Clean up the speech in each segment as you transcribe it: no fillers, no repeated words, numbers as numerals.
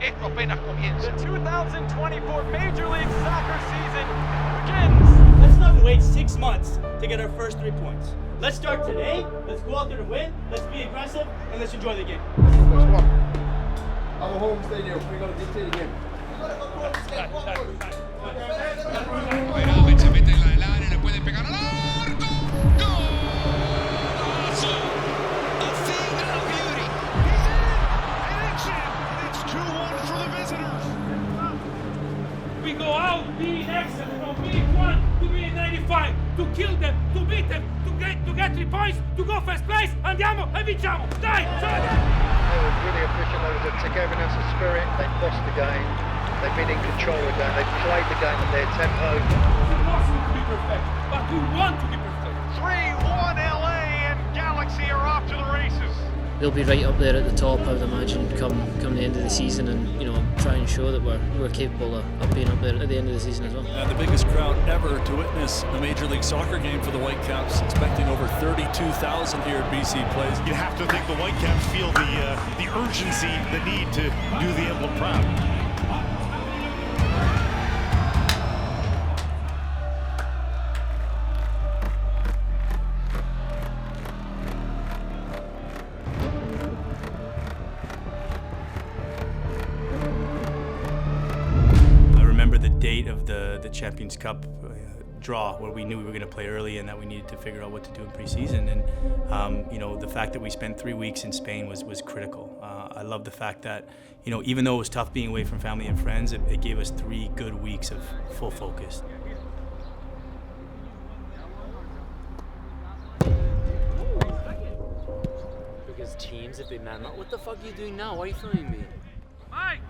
Esto apenas comienza. The 2024 Major League Soccer season begins. Let's not wait 6 months to get our first 3 points. Let's start today, let's go out there to win, let's be aggressive, and let's enjoy the game. Our home stadium, we're going to dictate the game. Se mete en la área, le puede pegar al arco. ¡Golazo! A thing of beauty. He's in, and it's in. It's 2-1 for the visitors. We go out being excellent, from being 1 to being 95, to kill them, to beat them, to get 3 points, to go first place. Andiamo e vinciamo. Dai, They were really efficient. There was a togetherness, a spirit. They lost the game. They've been in control of that. They've played the game at their tempo. It's impossible to be perfect, but we want to be perfect. 3-1 LA and Galaxy are off to the races. They'll be right up there at the top, I would imagine, come the end of the season, and try and show that we're capable of being up there at the end of the season as well. The biggest crowd ever to witness a Major League Soccer game for the Whitecaps, expecting over 32,000 here at BC Place. You have to think the Whitecaps feel the urgency, the need to do the emblem proud. Date of the Champions Cup draw, where we knew we were going to play early and that we needed to figure out what to do in preseason, and the fact that we spent 3 weeks in Spain was critical. I love the fact that even though it was tough being away from family and friends, it gave us 3 good weeks of full focus. Because teams, if they man up, what the fuck are you doing now? Why are you filming me? Mike!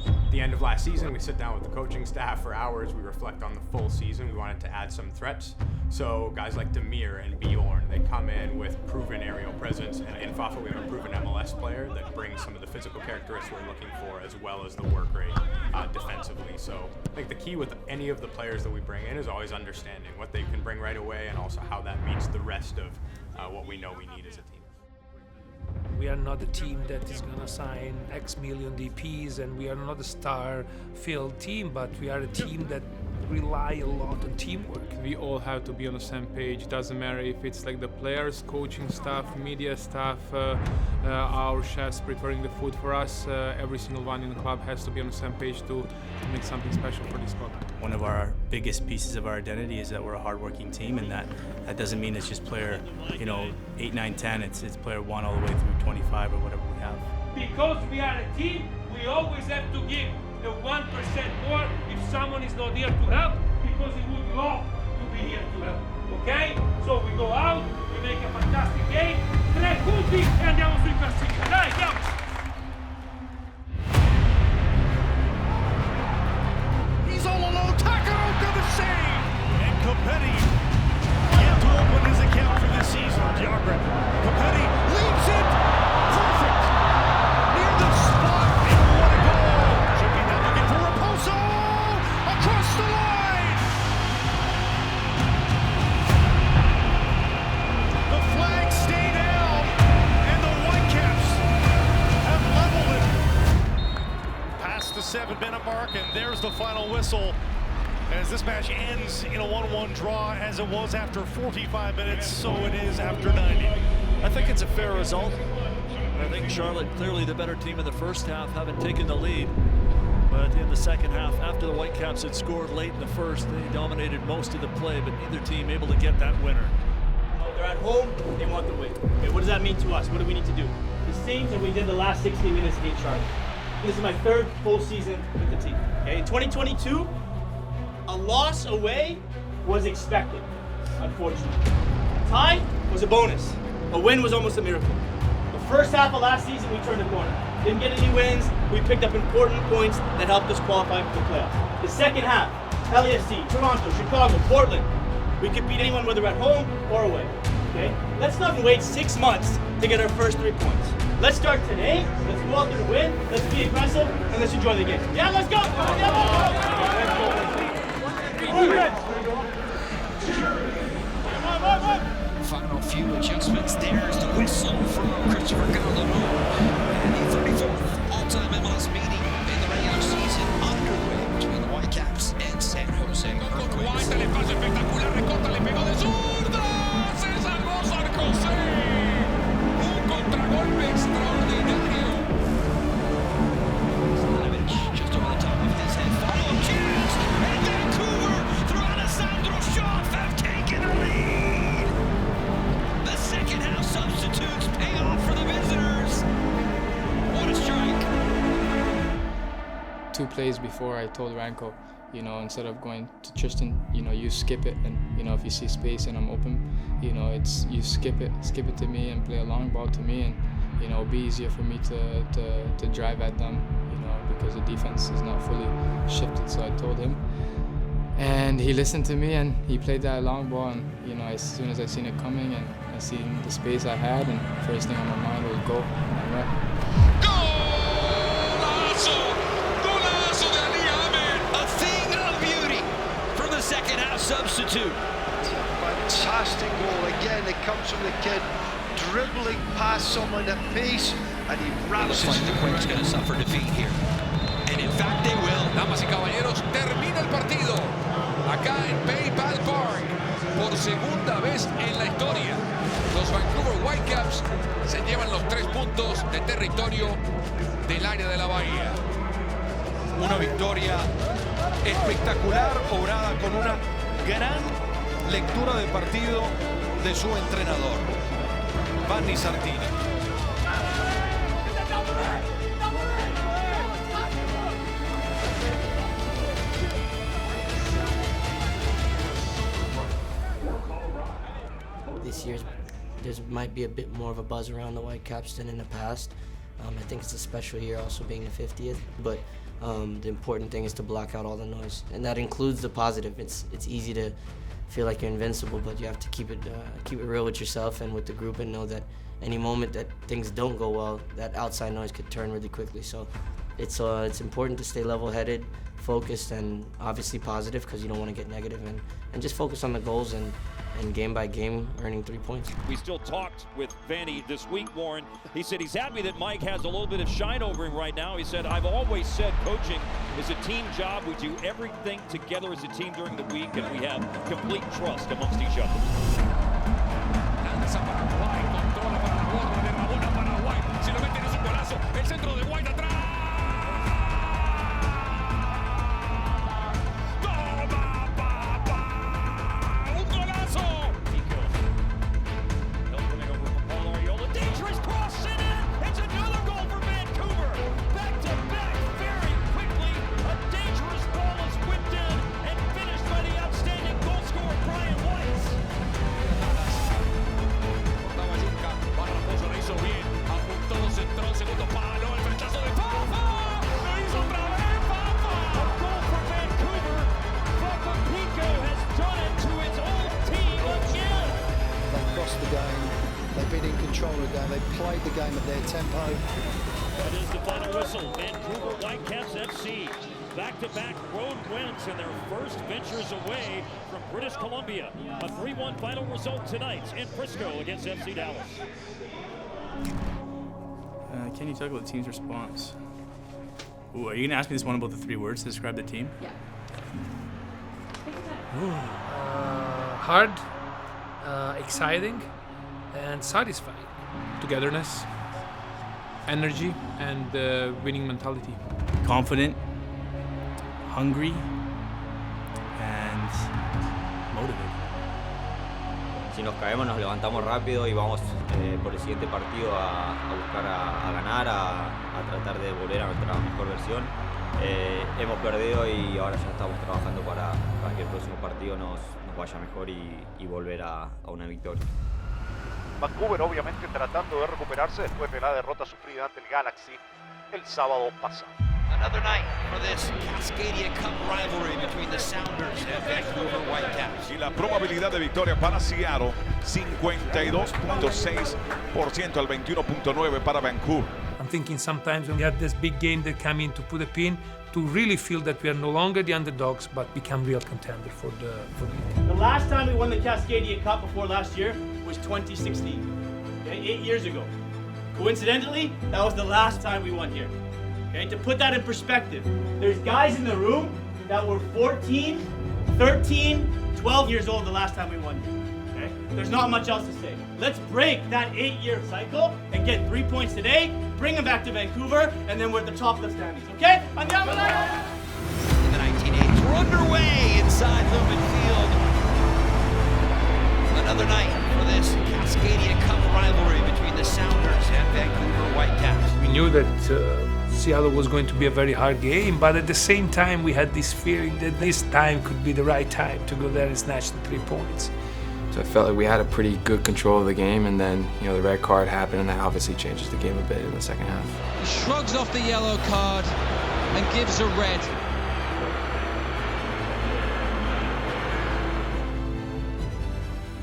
At the end of last season, we sit down with the coaching staff for hours. We reflect on the full season. We wanted to add some threats. So guys like Demir and Bjorn, they come in with proven aerial presence. And in Fafa, we have a proven MLS player that brings some of the physical characteristics we're looking for, as well as the work rate defensively. So I think the key with any of the players that we bring in is always understanding what they can bring right away, and also how that meets the rest of what we know we need as a team. We are not a team that is going to sign X million DPs, and we are not a star-filled team, but we are a team that rely a lot on teamwork. We all have to be on the same page. Doesn't matter if it's like the players, coaching staff, media staff, our chefs preparing the food for us. Every single one in the club has to be on the same page to make something special for this club. One of our biggest pieces of our identity is that we're a hardworking team, and that doesn't mean it's just player 8, 9, 10. It's player 1 all the way through 25 or whatever we have. Because we are a team, we always have to give the 1% more if someone is not here to help, because he would love to be here to help. Okay? So we go out, we make a fantastic game, 3 punti e andiamo sui classifica. Dai, andiamo! He's all alone. Takao gonna save, and Copetti yet to open his account for this season. Diagra, Copetti leaves it perfect near the spot, and what a goal! Chipping that looking for Raposo across the line. The flags stay down, and the Whitecaps have leveled it. Past the 7-minute mark, and there's the final whistle as this match ends in a 1-1 draw, as it was after 45 minutes, so it is after 90. I think it's a fair result. I think Charlotte, clearly the better team in the first half, having taken the lead. But in the second half, after the Whitecaps had scored late in the first, they dominated most of the play, but neither team able to get that winner. They're at home, they want the win. Okay, what does that mean to us? What do we need to do? The same that we did the last 60 minutes against Charlotte. This is my 3rd full season with the team. Okay, in 2022, a loss away was expected, unfortunately. A tie was a bonus. A win was almost a miracle. The first half of last season, we turned the corner. Didn't get any wins. We picked up important points that helped us qualify for the playoffs. The second half, LAFC, Toronto, Chicago, Portland. We could beat anyone, whether at home or away. Okay? Let's not wait 6 months to get our first 3 points. Let's start today. Let's go out there to win. Let's be aggressive, and let's enjoy the game. Yeah, let's go! Final few adjustments. There's the whistle from Christopher Gallardo. And the 34th all-time MLS meeting 2 plays before I told Ranko, you know, instead of going to Tristan, you know, you skip it, and you know, if you see space and I'm open, you know, it's you skip it to me and play a long ball to me, and you know, it'll be easier for me to drive at them, you know, because the defense is not fully shifted. So I told him, and he listened to me, and he played that long ball, and you know, as soon as I seen it coming and I seen the space I had, and first thing on my mind was goal. And I went. Golazo de ANDIAMO! A thing of beauty from the second half substitute. Fantastic goal again. It comes from the kid dribbling past someone at pace, and he wraps it. The Quakes going to suffer defeat here, and in fact they will. Damas y caballeros, termina el partido acá en PayPal Park por segunda vez en la historia. Los Vancouver Whitecaps se llevan los 3 puntos de territorio del área de la Bahía. Una victoria espectacular, obrada con una gran lectura del partido de su entrenador, Vanni Sartini. This year, there might be a bit more of a buzz around the Whitecaps than in the past. I think it's a special year, also being the 50th, but the important thing is to block out all the noise, and that includes the positive. It's easy to feel like you're invincible, but you have to keep it real with yourself and with the group, and know that any moment that things don't go well, that outside noise could turn really quickly. So it's important to stay level-headed, focused, and obviously positive, because you don't want to get negative, and just focus on the goals and game by game, earning 3 points. We still talked with Vanni this week, Warren. He said he's happy that Mike has a little bit of shine over him right now. He said, I've always said coaching is a team job. We do everything together as a team during the week, and we have complete trust amongst each other. Lanza para White, controla para la borda de Rabona para White. Si lo meten es un golazo. El centro de White atrás. Dangerous cross sent in. It's another goal for Vancouver. Back to back, very quickly. A dangerous ball is whipped in and finished by the outstanding goal scorer Brian White. Cortaba Yuca, Barraposo lo hizo bien. Apuntó, centró, segundo palo, el frentazo de Fafa. Lo hizo otra vez, Fafa. A goal for Vancouver. Fafa Pico has done it to his old team again. They've lost the game. They've been in control of the game. They've played the game at their tempo. That is the final whistle. Vancouver Whitecaps FC. Back-to-back road wins in their first ventures away from British Columbia. A 3-1 final result tonight in Frisco against FC Dallas. Can you talk about the team's response? Ooh, are you going to ask me this one about the 3 words to describe the team? Yeah. Hard, exciting, and satisfying. Togetherness, energy, and winning mentality. Confident, hungry, and motivated. Si nos caemos nos levantamos rápido y vamos por el siguiente partido a buscar a ganar, a tratar de volver a nuestra mejor versión. Hemos perdido y ahora ya estamos trabajando para que el próximo partido nos vaya mejor y volver a una victoria. Vancouver obviamente tratando de recuperarse después de la derrota sufrida ante el Galaxy el sábado pasado. Another night for this Cascadia Cup rivalry between the Sounders and Vancouver Whitecaps. Y la probabilidad de victoria para Seattle, 52.6% al 21.9% para Vancouver. I'm thinking sometimes when we have this big game that come in to put a pin, to really feel that we are no longer the underdogs, but become real contender for the league. The last time we won the Cascadia Cup before last year was 2016, okay, 8 years ago. Coincidentally, that was the last time we won here. Okay, to put that in perspective, there's guys in the room that were 14, 13, 12 years old the last time we won here. Okay? There's not much else to say. Let's break that 8-year cycle and get 3 points today, bring them back to Vancouver, and then we're at the top of the standings, okay? Andiamo! In the 1980s, we're underway inside Lumen Field. Another night for this Cascadia Cup rivalry between the Sounders and Vancouver Whitecaps. We knew that Seattle was going to be a very hard game, but at the same time we had this feeling that this time could be the right time to go there and snatch the 3 points. So I felt like we had a pretty good control of the game, and then the red card happened, and that obviously changes the game a bit in the second half. He shrugs off the yellow card and gives a red.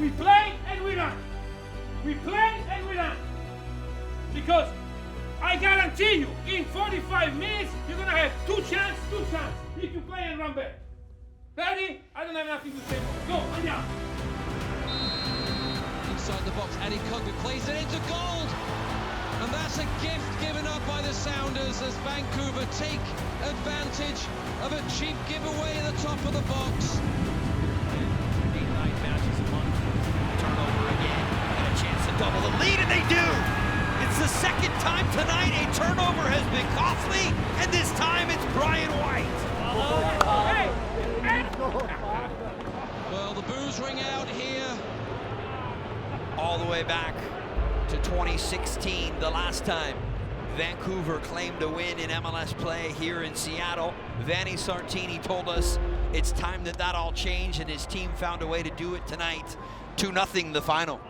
We play and we run. We play and we run. Because I guarantee you, in 45 minutes, you're gonna have two chances if you play and run back. Ready? I don't have nothing to say more. Go, Andiamo. Inside the box, Eddie Kugler plays it into goal. And that's a gift given up by the Sounders as Vancouver take advantage of a cheap giveaway at the top of the box. Matches him on turnover again, and a chance to double the lead, and they do! It's the second time tonight a turnover has been costly, and this time it's Brian White. Well, the boos ring out here. All the way back to 2016, the last time Vancouver claimed a win in MLS play here in Seattle. Vanni Sartini told us it's time that all changed, and his team found a way to do it tonight. 2-0 the final.